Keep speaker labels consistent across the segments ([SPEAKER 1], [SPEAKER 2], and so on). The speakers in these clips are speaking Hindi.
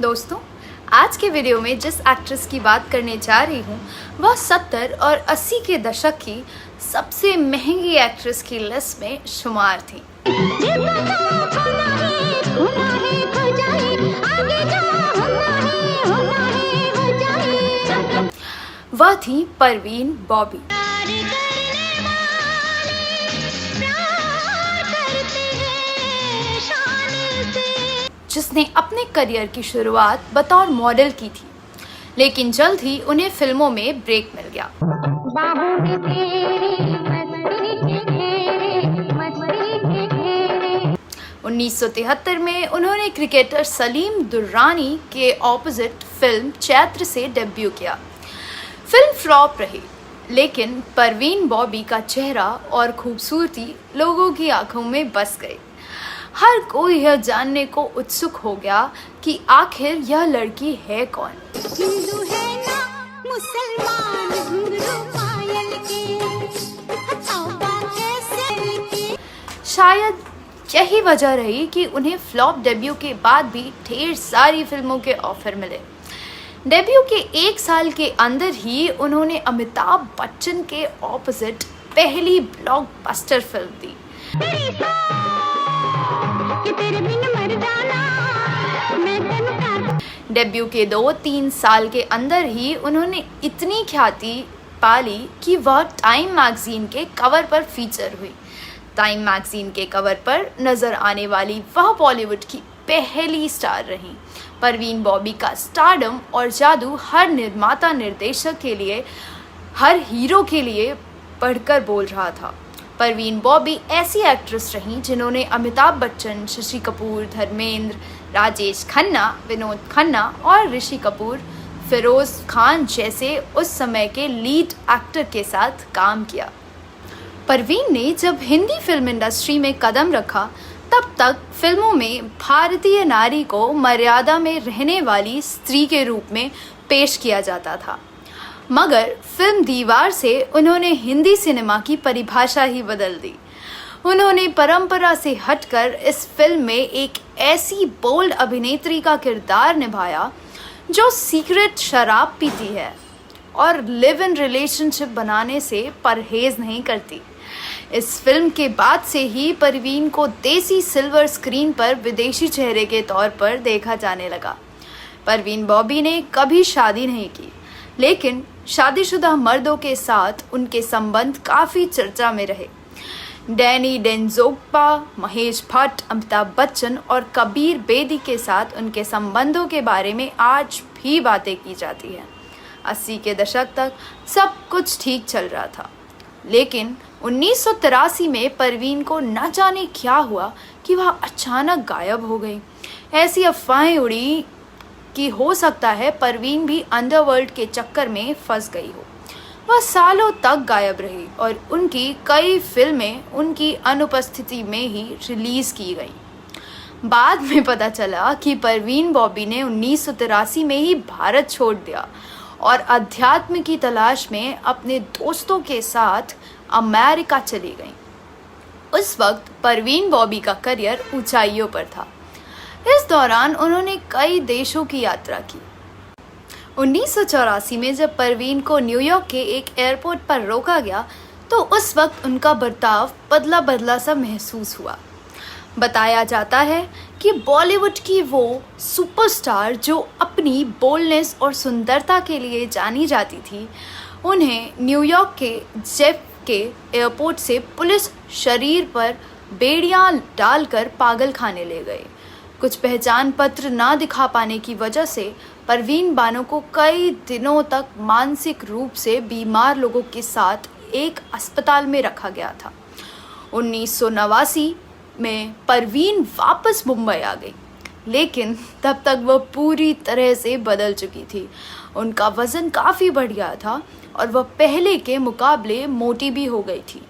[SPEAKER 1] दोस्तों, आज के वीडियो में जिस एक्ट्रेस की बात करने जा रही हूँ वह 70 और 80 के दशक की सबसे महंगी एक्ट्रेस की लिस्ट में शुमार थी। वह थी परवीन बॉबी। जिसने अपने करियर की शुरुआत बतौर मॉडल की थी, लेकिन जल्द ही उन्हें फिल्मों में ब्रेक मिल गया। 1973 में उन्होंने क्रिकेटर सलीम दुर्रानी के ऑपोजिट फिल्म चैत्र से डेब्यू किया। फिल्म फ्लॉप रही, लेकिन परवीन बॉबी का चेहरा और खूबसूरती लोगों की आंखों में बस गई। हर कोई यह जानने को उत्सुक हो गया कि आखिर यह लड़की है कौन।
[SPEAKER 2] हिंदू है ना मुसलमान, घुंघरू पायल के
[SPEAKER 1] शायद यही वजह रही कि उन्हें फ्लॉप डेब्यू के बाद भी ढेर सारी फिल्मों के ऑफर मिले। डेब्यू के 1 साल के अंदर ही उन्होंने अमिताभ बच्चन के ऑपोजिट पहली ब्लॉकबस्टर फिल्म दी। डेब्यू के 2-3 साल के अंदर ही उन्होंने इतनी ख्याति पाली कि वह टाइम मैगजीन के कवर पर फीचर हुई। टाइम मैगजीन के कवर पर नजर आने वाली वह बॉलीवुड की पहली स्टार रही। परवीन बॉबी का स्टारडम और जादू हर निर्माता निर्देशक के लिए, हर हीरो के लिए बढ़कर बोल रहा था। परवीन बॉबी ऐसी एक्ट्रेस रहीं जिन्होंने अमिताभ बच्चन, शशि कपूर, धर्मेंद्र, राजेश खन्ना, विनोद खन्ना और ऋषि कपूर, फिरोज खान जैसे उस समय के लीड एक्टर के साथ काम किया। परवीन ने जब हिंदी फिल्म इंडस्ट्री में कदम रखा, तब तक फिल्मों में भारतीय नारी को मर्यादा में रहने वाली स्त्री के रूप में पेश किया जाता था, मगर फिल्म दीवार से उन्होंने हिंदी सिनेमा की परिभाषा ही बदल दी। उन्होंने परंपरा से हटकर इस फिल्म में एक ऐसी बोल्ड अभिनेत्री का किरदार निभाया जो सीक्रेट शराब पीती है और लिव इन रिलेशनशिप बनाने से परहेज नहीं करती। इस फिल्म के बाद से ही परवीन को देसी सिल्वर स्क्रीन पर विदेशी चेहरे के तौर पर देखा जाने लगा। परवीन बॉबी ने कभी शादी नहीं की, लेकिन शादीशुदा मर्दों के साथ उनके संबंध काफ़ी चर्चा में रहे। डैनी डेंजोग्पा, महेश भट्ट, अमिताभ बच्चन और कबीर बेदी के साथ उनके संबंधों के बारे में आज भी बातें की जाती हैं। 80 के दशक तक सब कुछ ठीक चल रहा था, लेकिन 1983 में परवीन को न जाने क्या हुआ कि वह अचानक गायब हो गई। ऐसी अफवाहें उड़ी कि हो सकता है परवीन भी अंडरवर्ल्ड के चक्कर में फंस गई हो। वह सालों तक गायब रही और उनकी कई फिल्में उनकी अनुपस्थिति में ही रिलीज की गईं। बाद में पता चला कि परवीन बॉबी ने 1983 में ही भारत छोड़ दिया और अध्यात्म की तलाश में अपने दोस्तों के साथ अमेरिका चली गईं। उस वक्त परवीन बॉबी का करियर ऊंचाइयों पर था। इस दौरान उन्होंने कई देशों की यात्रा की। 1984 में जब परवीन को न्यूयॉर्क के एक एयरपोर्ट पर रोका गया, तो उस वक्त उनका बर्ताव बदला बदला सा महसूस हुआ। बताया जाता है कि बॉलीवुड की वो सुपरस्टार जो अपनी बोल्डनेस और सुंदरता के लिए जानी जाती थी, उन्हें न्यूयॉर्क के जेफ के एयरपोर्ट से पुलिस शरीर पर बेड़ियां डालकर पागल खाने ले गए। कुछ पहचान पत्र ना दिखा पाने की वजह से परवीन बानो को कई दिनों तक मानसिक रूप से बीमार लोगों के साथ एक अस्पताल में रखा गया था। 1989 में परवीन वापस मुंबई आ गई, लेकिन तब तक वह पूरी तरह से बदल चुकी थी। उनका वज़न काफ़ी बढ़ गया था और वह पहले के मुकाबले मोटी भी हो गई थी।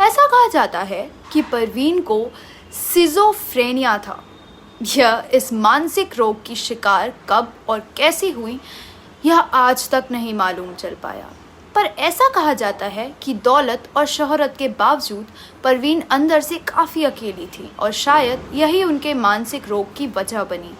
[SPEAKER 1] ऐसा कहा जाता है कि परवीन को सिजोफ्रेनिया था। यह इस मानसिक रोग की शिकार कब और कैसे हुई, यह आज तक नहीं मालूम चल पाया। पर ऐसा कहा जाता है कि दौलत और शोहरत के बावजूद परवीन अंदर से काफ़ी अकेली थी और शायद यही उनके मानसिक रोग की वजह बनी।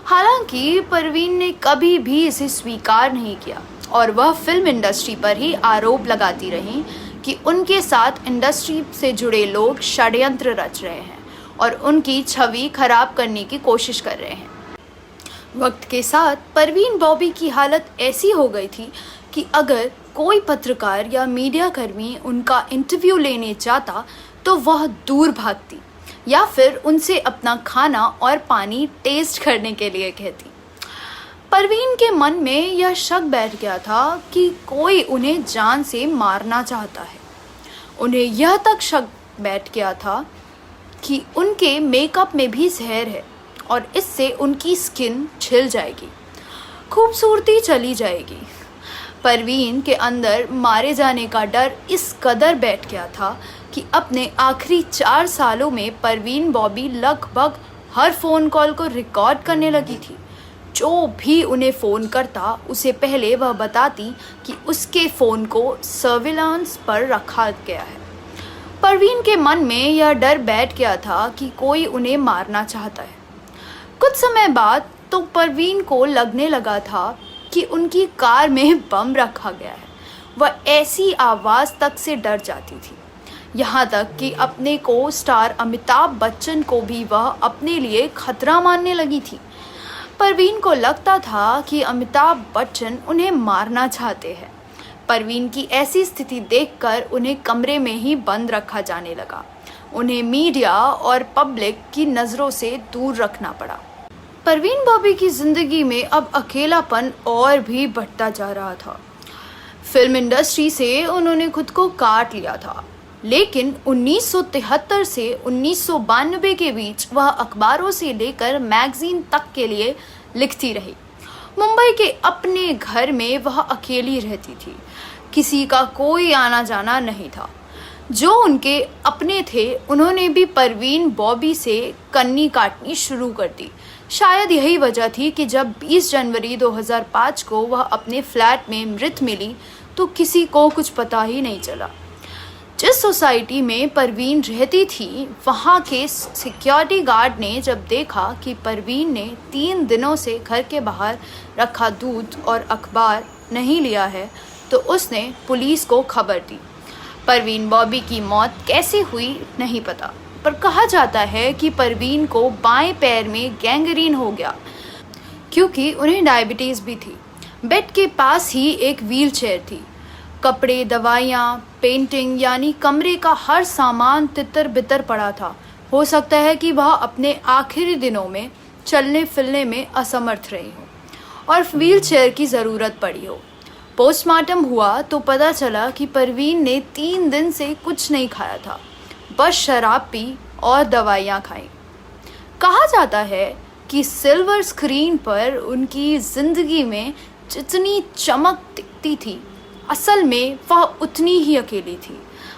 [SPEAKER 1] हालांकि परवीन ने कभी भी इसे स्वीकार नहीं किया और वह फिल्म इंडस्ट्री पर ही आरोप लगाती रही कि उनके साथ इंडस्ट्री से जुड़े लोग षड्यंत्र रच रहे हैं और उनकी छवि खराब करने की कोशिश कर रहे हैं। वक्त के साथ परवीन बॉबी की हालत ऐसी हो गई थी कि अगर कोई पत्रकार या मीडिया कर्मी उनका इंटरव्यू लेने जाता तो वह दूर भागती या फिर उनसे अपना खाना और पानी टेस्ट करने के लिए कहती। परवीन के मन में यह शक बैठ गया था कि कोई उन्हें जान से मारना चाहता है। उन्हें यह तक शक बैठ गया था कि उनके मेकअप में भी जहर है और इससे उनकी स्किन छिल जाएगी, खूबसूरती चली जाएगी। परवीन के अंदर मारे जाने का डर इस कदर बैठ गया था कि अपने आखिरी 4 सालों में परवीन बॉबी लगभग हर फ़ोन कॉल को रिकॉर्ड करने लगी थी। जो भी उन्हें फ़ोन करता उसे पहले वह बताती कि उसके फ़ोन को सर्विलांस पर रखा गया है। परवीन के मन में यह डर बैठ गया था कि कोई उन्हें मारना चाहता है। कुछ समय बाद तो परवीन को लगने लगा था कि उनकी कार में बम रखा गया है। वह ऐसी आवाज़ तक से डर जाती थी, यहाँ तक कि अपने को स्टार अमिताभ बच्चन को भी वह अपने लिए खतरा मानने लगी थी। परवीन को लगता था कि अमिताभ बच्चन उन्हें मारना चाहते हैं। परवीन की ऐसी स्थिति देखकर उन्हें कमरे में ही बंद रखा जाने लगा। उन्हें मीडिया और पब्लिक की नज़रों से दूर रखना पड़ा। परवीन बॉबी की ज़िंदगी में अब अकेलापन और भी बढ़ता जा रहा था। फिल्म इंडस्ट्री से उन्होंने खुद को काट लिया था, लेकिन 1973 से 1992 के बीच वह अखबारों से लेकर मैगजीन तक के लिए लिखती रही। मुंबई के अपने घर में वह अकेली रहती थी। किसी का कोई आना जाना नहीं था। जो उनके अपने थे उन्होंने भी परवीन बॉबी से कन्नी काटनी शुरू कर दी। शायद यही वजह थी कि जब 20 जनवरी 2005 को वह अपने फ्लैट में मृत मिली तो किसी को कुछ पता ही नहीं चला। जिस सोसाइटी में परवीन रहती थी वहाँ के सिक्योरिटी गार्ड ने जब देखा कि परवीन ने 3 दिनों से घर के बाहर रखा दूध और अखबार नहीं लिया है तो उसने पुलिस को खबर दी। परवीन बॉबी की मौत कैसे हुई नहीं पता, पर कहा जाता है कि परवीन को बाएं पैर में गैंग्रीन हो गया क्योंकि उन्हें डायबिटीज़ भी थी। बेड के पास ही एक व्हील चेयर थी। कपड़े, दवाइयाँ, पेंटिंग यानी कमरे का हर सामान तितर बितर पड़ा था। हो सकता है कि वह अपने आखिरी दिनों में चलने फिरने में असमर्थ रही हो और व्हील चेयर की ज़रूरत पड़ी हो। पोस्टमार्टम हुआ तो पता चला कि परवीन ने 3 दिन से कुछ नहीं खाया था, बस शराब पी और दवाइयाँ खाई। कहा जाता है कि सिल्वर स्क्रीन पर उनकी ज़िंदगी में जितनी चमक दिखती थी असल में वह उतनी ही अकेली थी।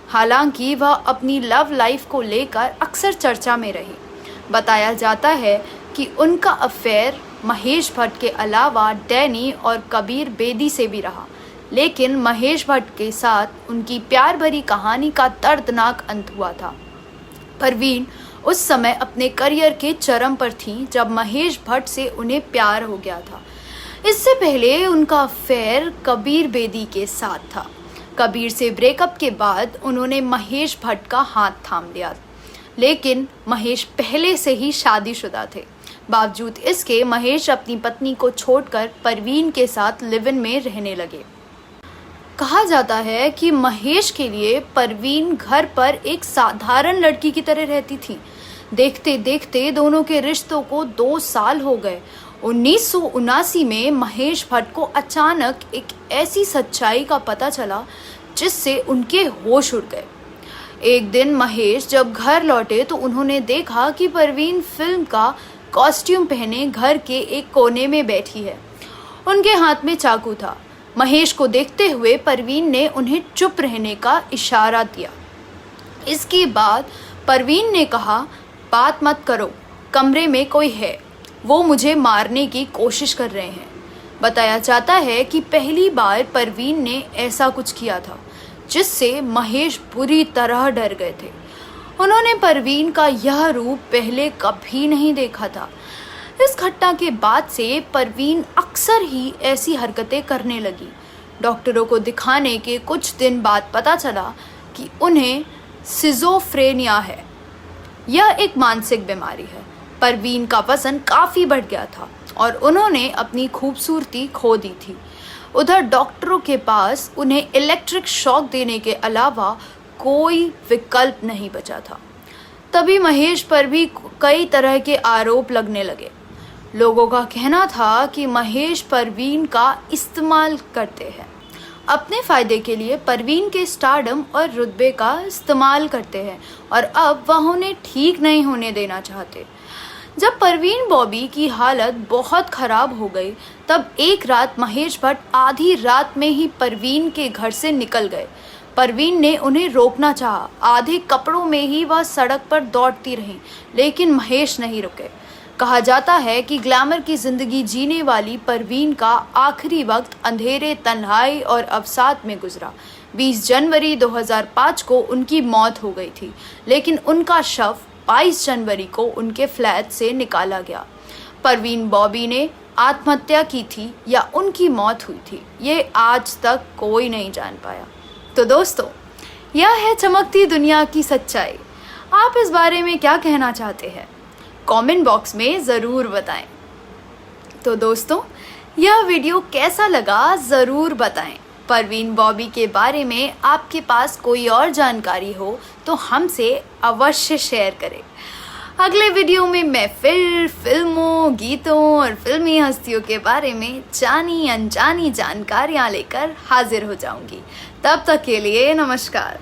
[SPEAKER 1] हालांकि वह अपनी लव लाइफ को लेकर अक्सर चर्चा में रही। बताया जाता है कि उनका अफेयर महेश भट्ट के अलावा डैनी और कबीर बेदी से भी रहा, लेकिन महेश भट्ट के साथ उनकी प्यार भरी कहानी का दर्दनाक अंत हुआ था। परवीन उस समय अपने करियर के चरम पर थी जब महेश भट्ट से उन्हें प्यार हो गया था। इससे पहले उनका अफेयर कबीर बेदी के साथ था। कबीर से ब्रेकअप के बाद उन्होंने महेश भट्ट का हाथ थाम लिया, लेकिन महेश पहले से ही शादीशुदा थे। बावजूद इसके महेश अपनी पत्नी को छोड़कर परवीन के साथ लिव इन में रहने लगे। कहा जाता है कि महेश के लिए परवीन घर पर एक साधारण लड़की की तरह रहती थी। देखते देखते दोनों के रिश्तों को 2 साल हो गए। 1979 में महेश भट्ट को अचानक एक ऐसी सच्चाई का पता चला जिससे उनके होश उड़ गए। एक दिन महेश जब घर लौटे तो उन्होंने देखा कि परवीन फिल्म का कॉस्ट्यूम पहने घर के एक कोने में बैठी है। उनके हाथ में चाकू था। महेश को देखते हुए परवीन ने उन्हें चुप रहने का इशारा दिया। इसके बाद परवीन ने कहा, बात मत करो, कमरे में कोई है, वो मुझे मारने की कोशिश कर रहे हैं। बताया जाता है कि पहली बार परवीन ने ऐसा कुछ किया था जिससे महेश बुरी तरह डर गए थे। उन्होंने परवीन का यह रूप पहले कभी नहीं देखा था। इस घटना के बाद से परवीन अक्सर ही ऐसी हरकतें करने लगी। डॉक्टरों को दिखाने के कुछ दिन बाद पता चला कि उन्हें सिजोफ्रेनिया है। यह एक मानसिक बीमारी है। परवीन का वजन काफ़ी बढ़ गया था और उन्होंने अपनी खूबसूरती खो दी थी। उधर डॉक्टरों के पास उन्हें इलेक्ट्रिक शॉक देने के अलावा कोई विकल्प नहीं बचा था। तभी महेश पर भी कई तरह के आरोप लगने लगे। लोगों का कहना था कि महेश परवीन का इस्तेमाल करते हैं, अपने फ़ायदे के लिए परवीन के स्टारडम और रुतबे का इस्तेमाल करते हैं और अब वह उन्हें ठीक नहीं होने देना चाहते। जब परवीन बॉबी की हालत बहुत ख़राब हो गई तब एक रात महेश भट्ट आधी रात में ही परवीन के घर से निकल गए। परवीन ने उन्हें रोकना चाहा, आधे कपड़ों में ही वह सड़क पर दौड़ती रहीं, लेकिन महेश नहीं रुके। कहा जाता है कि ग्लैमर की ज़िंदगी जीने वाली परवीन का आखिरी वक्त अंधेरे, तन्हाई और अवसाद में गुजरा। 20 जनवरी 2005 को उनकी मौत हो गई थी, लेकिन उनका शव 22 जनवरी को उनके फ्लैट से निकाला गया। परवीन बॉबी ने आत्महत्या की थी या उनकी मौत हुई थी, ये आज तक कोई नहीं जान पाया। तो दोस्तों, यह है चमकती दुनिया की सच्चाई। आप इस बारे में क्या कहना चाहते हैं? कमेंट बॉक्स में ज़रूर बताएं। तो दोस्तों, यह वीडियो कैसा लगा ज़रूर बताएं। परवीन बॉबी के बारे में आपके पास कोई और जानकारी हो तो हमसे अवश्य शेयर करें। अगले वीडियो में मैं फिर फिल्मों, गीतों और फिल्मी हस्तियों के बारे में जानी अनजानी जानकारियाँ लेकर हाजिर हो जाऊंगी। तब तक के लिए नमस्कार।